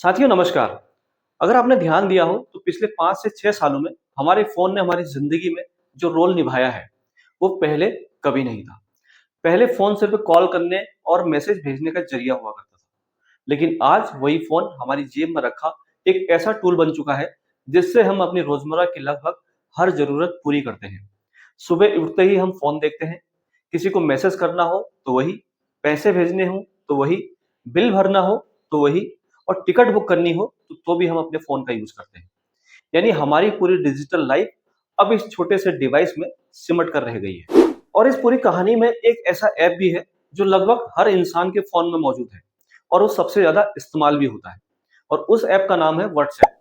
साथियों नमस्कार। अगर आपने ध्यान दिया हो तो पिछले 5 से 6 सालों में हमारे फ़ोन ने हमारी ज़िंदगी में जो रोल निभाया है, वो पहले कभी नहीं था। पहले फ़ोन सिर्फ़ कॉल करने और मैसेज भेजने का ज़रिया हुआ करता था। लेकिन आज वही फ़ोन हमारी जेब में रखा एक ऐसा टूल बन चुका है, जिससे हम अपनी रोज़मर्रा की लगभग हर ज़रूरत पूरी करते हैं। सुबह उठते ही हम फ़ोन देखते हैं, किसी को मैसेज करना हो तो वही, पैसे भेजने हों तो वही, बिल भरना हो तो वही और टिकट बुक करनी हो तो भी हम अपने फ़ोन का यूज़ करते हैं। यानी हमारी पूरी डिजिटल लाइफ़ अब इस छोटे से डिवाइस में सिमट कर रह गई है। और इस पूरी कहानी में एक ऐसा ऐप भी है जो लगभग हर इंसान के फ़ोन में मौजूद है और वो सबसे ज़्यादा इस्तेमाल भी होता है और उस ऐप का नाम है व्हाट्सऐप।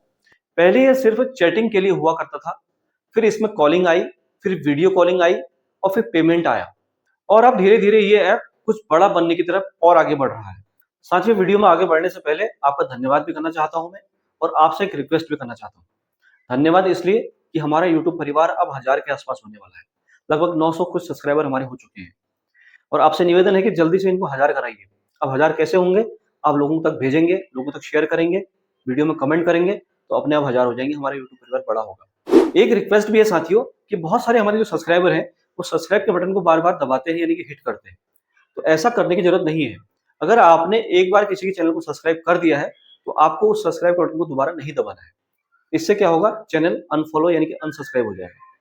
पहले ये सिर्फ़ चैटिंग के लिए हुआ करता था, फिर इसमें कॉलिंग आई, फिर वीडियो कॉलिंग आई और फिर पेमेंट आया। और अब धीरे-धीरे ये ऐप कुछ बड़ा बनने की तरफ और आगे बढ़ रहा है। साथियों, वीडियो में आगे बढ़ने से पहले आपका धन्यवाद भी करना चाहता हूँ मैं और आपसे एक रिक्वेस्ट भी करना चाहता हूँ। धन्यवाद इसलिए कि हमारा यूट्यूब परिवार अब 1000 के आस-पास होने वाला है। लगभग 900 कुछ सब्सक्राइबर हमारे हो चुके हैं और आपसे निवेदन है कि जल्दी से इनको 1000 कराइए। अब 1000 कैसे होंगे? आप लोगों तक भेजेंगे, लोगों तक शेयर करेंगे, वीडियो में कमेंट करेंगे तो अपने आप 1000 हो जाएंगे, हमारा यूट्यूब परिवार बड़ा होगा। एक रिक्वेस्ट भी है साथियों कि बहुत सारे हमारे जो सब्सक्राइबर हैं, वो सब्सक्राइब के बटन को बार-बार दबाते हैं यानी कि हिट करते हैं। तो ऐसा करने की ज़रूरत नहीं है। अगर आपने एक बार किसी के चैनल को सब्सक्राइब कर दिया है, तो आपको उस सब्सक्राइब बटन को दोबारा नहीं दबाना है। इससे क्या होगा? चैनल अनफ़ॉलो यानी कि अनसब्सक्राइब हो जाएगा।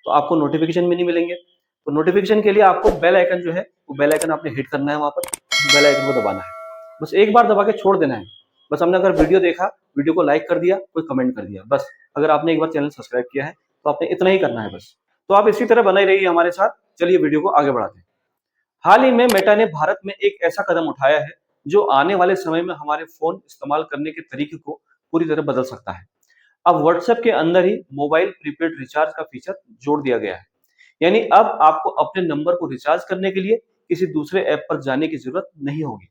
तो आपको नोटिफ़िकेशन भी नहीं मिलेंगे। तो नोटिफ़िकेशन के लिए आपको बेल आइकन जो है, वो बेल आइकन आपने हिट करना है वहाँ पर, बेल आइकन को दबाना है। बस एक बार दबा के छोड़ देना है। बस हमने अगर वीडियो देखा, वीडियो को लाइक कर दिया, कोई कमेंट कर दिया, बस। अगर आपने एक बार चैनल सब्सक्राइब किया है, तो आपने इतना ही करना है बस। तो आप इसी तरह बने रहिए हमारे साथ। चलिए वीडियो को आगे बढ़ाते हैं। हाल ही में मेटा ने भारत में एक ऐसा कदम उठाया है जो आने वाले समय में हमारे फोन इस्तेमाल करने के तरीके को पूरी तरह बदल सकता है। अब व्हाट्सएप के अंदर ही मोबाइल प्रीपेड रिचार्ज का फीचर जोड़ दिया गया है। यानी अब आपको अपने नंबर को रिचार्ज करने के लिए किसी दूसरे ऐप पर जाने की जरूरत नहीं होगी।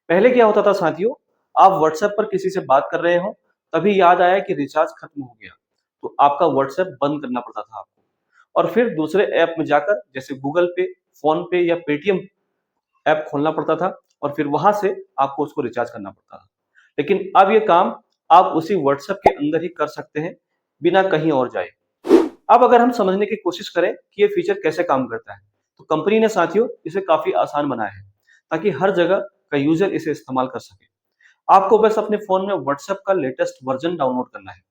पहले क्या होता था साथियों, आप व्हाट्सएप पर किसी से बात कर रहे हो, तभी याद आया कि रिचार्ज खत्म हो गया, तो आपका व्हाट्सएप बंद करना पड़ता था आपको और फिर दूसरे ऐप में जाकर जैसे गूगल पे, फोन पे या पेटीएम ऐप खोलना पड़ता था और फिर वहां से आपको उसको रिचार्ज करना पड़ता था। लेकिन अब ये काम आप उसी व्हाट्सएप के अंदर ही कर सकते हैं, बिना कहीं और जाए। अब अगर हम समझने की कोशिश करें कि ये फीचर कैसे काम करता है, तो कंपनी ने साथियों इसे काफी आसान बनाया है ताकि हर जगह का यूजर इसे इस्तेमाल कर सके। आपको बस अपने फोन में व्हाट्सएप का लेटेस्ट वर्जन डाउनलोड करना है।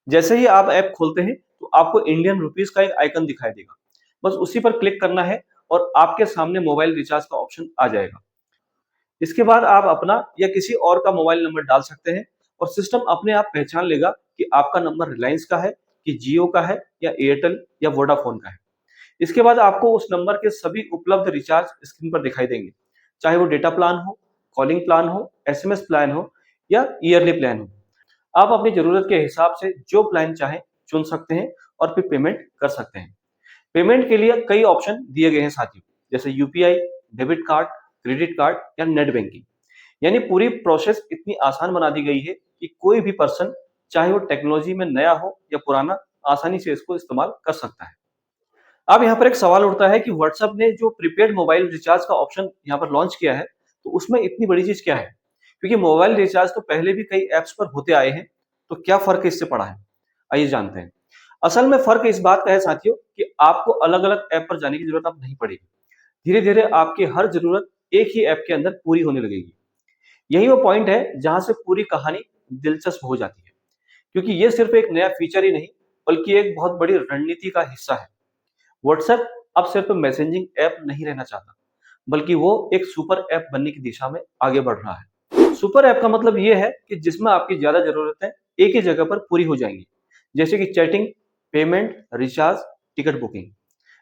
जैसे ही आप ऐप खोलते हैं तो आपको इंडियन रुपीस का एक आइकन दिखाई देगा। बस उसी पर क्लिक करना है और आपके सामने मोबाइल रिचार्ज का ऑप्शन आ जाएगा। इसके बाद आप अपना या किसी और का मोबाइल नंबर डाल सकते हैं और सिस्टम अपने आप पहचान लेगा कि आपका नंबर रिलायंस का है, कि जियो का है या एयरटेल या वोडाफोन का है। इसके बाद आपको उस नंबर के सभी उपलब्ध रिचार्ज स्क्रीन पर दिखाई देंगे, चाहे वो डेटा प्लान हो, कॉलिंग प्लान हो, एसएमएस प्लान हो या ईयरली प्लान हो। आप अपनी जरूरत के हिसाब से जो प्लान चाहें चुन सकते हैं और फिर पेमेंट कर सकते हैं। पेमेंट के लिए कई ऑप्शन दिए गए हैं साथियों, जैसे UPI, debit card, credit card या नेट बैंकिंग। यानी पूरी प्रोसेस इतनी आसान बना दी गई है कि कोई भी पर्सन, चाहे वो टेक्नोलॉजी में नया हो या पुराना, आसानी से इसको इस्तेमाल कर सकता है। अब यहाँ पर एक सवाल उठता है कि व्हाट्सएप ने जो प्रीपेड मोबाइल रिचार्ज का ऑप्शन यहाँ पर लॉन्च किया है, तो उसमें इतनी बड़ी चीज क्या है? क्योंकि मोबाइल रिचार्ज तो पहले भी कई ऐप्स पर होते आए हैं, तो क्या फर्क इससे पड़ा है? आइए जानते हैं। असल में फर्क इस बात का है साथियों कि आपको अलग-अलग ऐप पर जाने की जरूरत अब नहीं पड़ेगी। धीरे-धीरे आपकी हर जरूरत एक ही ऐप के अंदर पूरी होने लगेगी। यही वो पॉइंट है जहां से पूरी कहानी दिलचस्प हो जाती है, क्योंकि ये सिर्फ एक नया फीचर ही नहीं, बल्कि एक बहुत बड़ी रणनीति का हिस्सा है। व्हाट्सएप अब सिर्फ मैसेजिंग ऐप नहीं रहना चाहता, बल्कि वो एक सुपर ऐप बनने की दिशा में आगे बढ़ रहा है। सुपर ऐप का मतलब ये है कि जिसमें आपकी ज्यादा जरूरतें एक ही जगह पर पूरी हो जाएंगी, जैसे कि chatting, payment, recharge, ticket booking,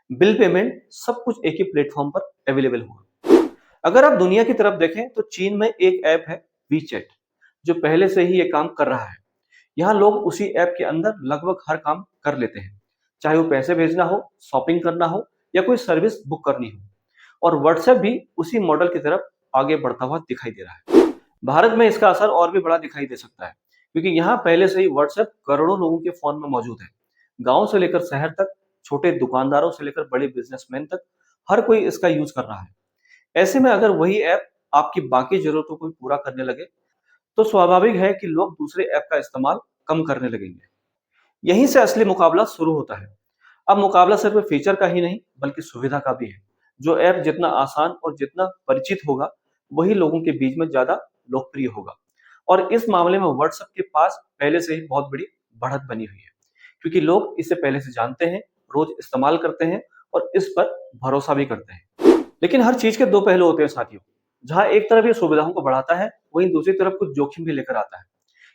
bill payment, सब कुछ एक ही प्लेटफॉर्म पर अवेलेबल होगा। अगर आप दुनिया की तरफ देखें तो चीन में एक ऐप है वीचैट, जो पहले से ही ये काम कर रहा है। यहाँ लोग उसी ऐप के अंदर लगभग हर काम कर लेते हैं, चाहे वो पैसे भेजना हो, शॉपिंग करना हो या कोई सर्विस बुक करनी हो। और व्हाट्सएप भी उसी मॉडल की तरफ आगे बढ़ता हुआ दिखाई दे रहा है। भारत में इसका असर और भी बड़ा दिखाई दे सकता है, क्योंकि यहाँ पहले से ही व्हाट्सएप करोड़ों लोगों के फोन में मौजूद है। गांव से लेकर शहर तक, छोटे दुकानदारों से लेकर बड़े बिजनेसमैन तक, हर कोई इसका यूज कर रहा है। ऐसे में अगर वही ऐप आपकी बाकी जरूरतों को भी पूरा करने लगे, तो स्वाभाविक है कि लोग दूसरे ऐप का इस्तेमाल कम करने लगेंगे। यहीं से असली मुकाबला शुरू होता है। अब मुकाबला सिर्फ फीचर का ही नहीं बल्कि सुविधा का भी है। जो ऐप जितना आसान और जितना परिचित होगा, वही लोगों के बीच में ज्यादा लोकप्रिय होगा। और इस मामले में व्हाट्सएप के पास पहले से ही बहुत बड़ी बढ़त बनी हुई है, क्योंकि लोग इसे पहले से जानते हैं, रोज इस्तेमाल करते हैं और इस पर भरोसा भी करते हैं। लेकिन हर चीज के दो पहलू होते हैं साथियों। जहां एक तरफ ये सुविधाओं को बढ़ाता है, वहीं दूसरी तरफ कुछ जोखिम भी लेकर आता है।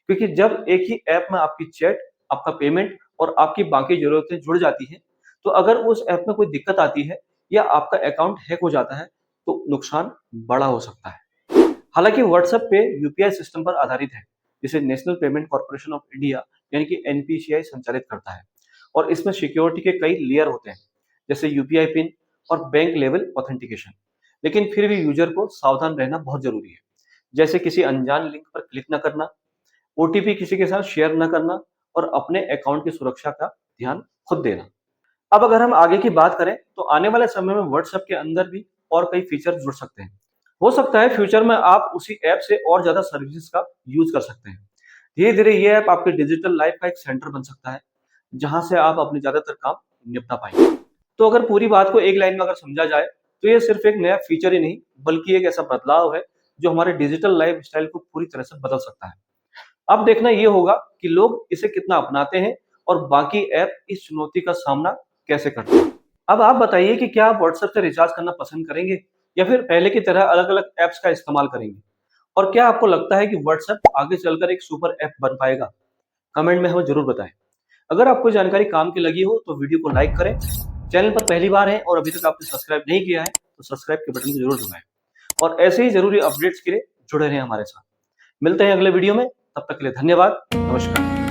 क्योंकि जब एक ही ऐप में आपकी चैट, आपका पेमेंट और आपकी बाकी जरूरतें जुड़ जाती हैं, तो अगर उस ऐप में कोई दिक्कत आती है या आपका अकाउंट हैक हो जाता है, तो नुकसान बड़ा हो सकता है। हालांकि व्हाट्सएप पे यूपीआई सिस्टम पर आधारित है, जिसे national payment corporation of India यानी कि एनपीसीआई संचालित करता है। और इसमें सिक्योरिटी के कई लेयर होते हैं, जैसे यूपीआई पिन और बैंक लेवल ऑथेंटिकेशन। लेकिन फिर भी यूजर को सावधान रहना बहुत जरूरी है, जैसे किसी अनजान लिंक पर क्लिक न करना, ओटीपी किसी के साथ शेयर न करना और अपने अकाउंट की सुरक्षा का ध्यान खुद देना। अब अगर हम आगे की बात करें, तो आने वाले समय में व्हाट्सएप के अंदर भी और कई फीचर जुड़ सकते हैं। हो सकता है फ्यूचर में आप उसी ऐप से और ज्यादा सर्विसेज का यूज कर सकते हैं। धीरे धीरे ये ऐप आपके डिजिटल लाइफ का एक सेंटर बन सकता है, जहां से आप अपने ज्यादातर काम निपटा पाएंगे। तो अगर पूरी बात को एक लाइन में अगर समझा जाए, तो ये सिर्फ एक नया फीचर ही नहीं बल्कि एक ऐसा बदलाव है जो हमारे डिजिटल लाइफ स्टाइल को पूरी तरह से बदल सकता है। अब देखना ये होगा कि लोग इसे कितना अपनाते हैं और बाकी ऐप इस चुनौती का सामना कैसे करते हैं। अब आप बताइए कि क्या आप व्हाट्सएप से रिचार्ज करना पसंद करेंगे या फिर पहले की तरह अलग-अलग ऐप्स का इस्तेमाल करेंगे? और क्या आपको लगता है कि व्हाट्सएप आगे चलकर एक सुपर ऐप बन पाएगा? कमेंट में हमें जरूर बताएं। अगर आपको जानकारी काम की लगी हो तो वीडियो को लाइक करें। चैनल पर पहली बार है और अभी तक आपने सब्सक्राइब नहीं किया है, तो सब्सक्राइब के बटन को जरूर दबाएं और ऐसे ही जरूरी अपडेट्स के लिए जुड़े रहें हमारे साथ। मिलते हैं अगले वीडियो में, तब तक के लिए धन्यवाद। नमस्कार।